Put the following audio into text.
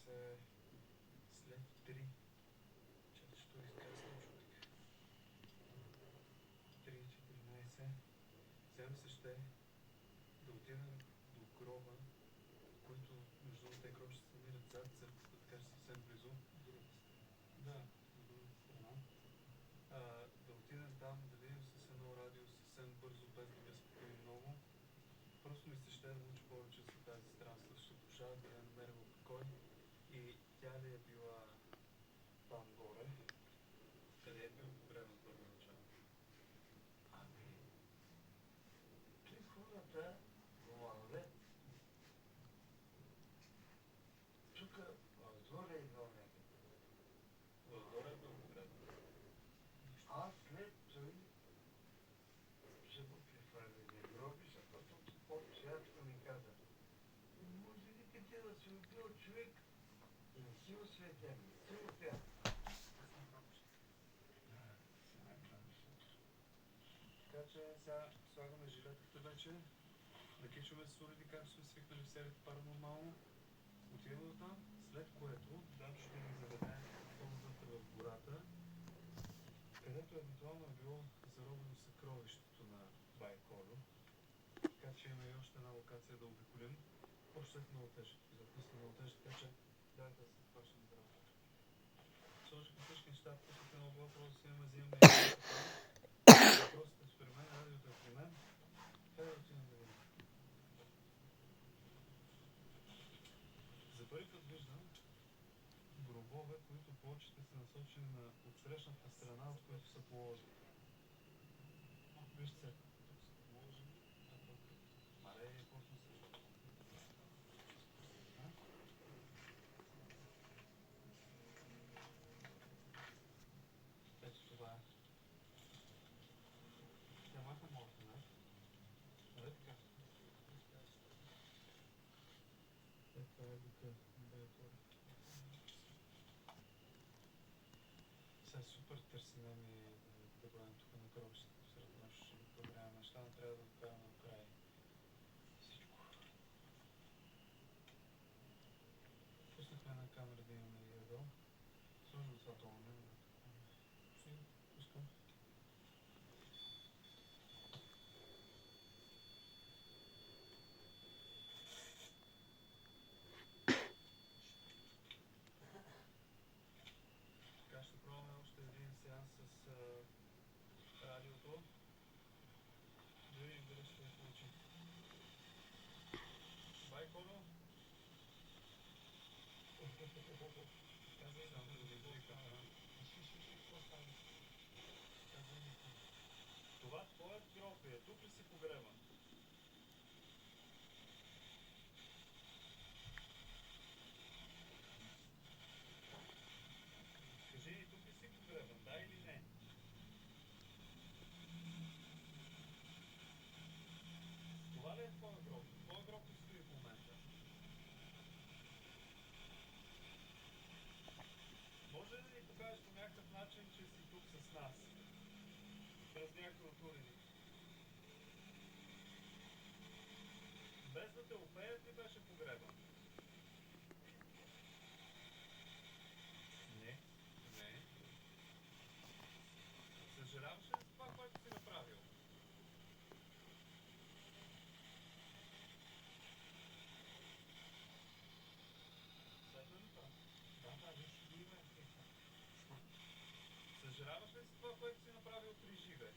се след 3. Чакай, що изгасна чутих. 3:14. Сега ми се ще да отида до гроба, който между другото те гроб ще се намират зад църквата, така че съвсем близо. Другата страна. Да, на другата страна. Да отидем там, да видим с едно радио съвсем бързо, без да безпокоим много. Просто ми се ще да научи повече за тази странстваща душа, да я намеря в покой. И тя ли е била там горе? Къде е бил погребан първоначално? Ами, той хората говорят, тук отгоре е бил някъде. Отгоре е бил погребан. А след той са го прехвърлили гроби, защото по-святко ми каза. Може ли къде да си убил човек и не си осветен, не си опят? Така че сега слагаме жилетката вече, накичваме с уреди, както сме свикнали в серията Паранормално. Отиваме до там, след което Дам ще ни заведе по-навътре в гората, където евентуално е било заробено съкровището на бай Колю. Така че имаме и още една локация да обиколим. Още след много тежък епизод, наистина много тежък, така че дайте да се започнем да работим. Сложихме всички неща, пуснахме едно GoPro, да си имаме, взимаме и въпросът е при мен, радиото е при мен. Хайде да отидем да видим. За първи път виждам гробове, които плочите са насочени на отсрещната страна, от които са положени. Вижте, тук са положени, а пък мале е почна също. Ето това е. Ще махнем още, не? Нали така? Ето това е духа на Байкора. Сега супер търсене ми е да бъдем тук на гробището сред нощ, ще ги проверяваме неща, но трябва да докараме до край всичко. Пуснахме една камера да имаме и ъгъл. Сложим това долу, не? Пускам. Така ще пробваме още един сеанс с радиото. Да видим дали ще се получи. Бай, Колю! Казвай само да ви извика. Казвай ми. Това твоят гроб е. Тук ли си погребан? Кажи ни, тук ли си погребан? Да или не? Това ли е твоя гроб? Твоя гроб ли стои в момента? Може ли да ни покажеш по някакъв начин, че си тук с нас? През някой от уредите. Без да те опеят ли беше погребан? Не. Не. Съжаляваш ли за това, което си направил? Следва ли това? Да, виж, има. Съжаляваш ли за това, което си направил при живе?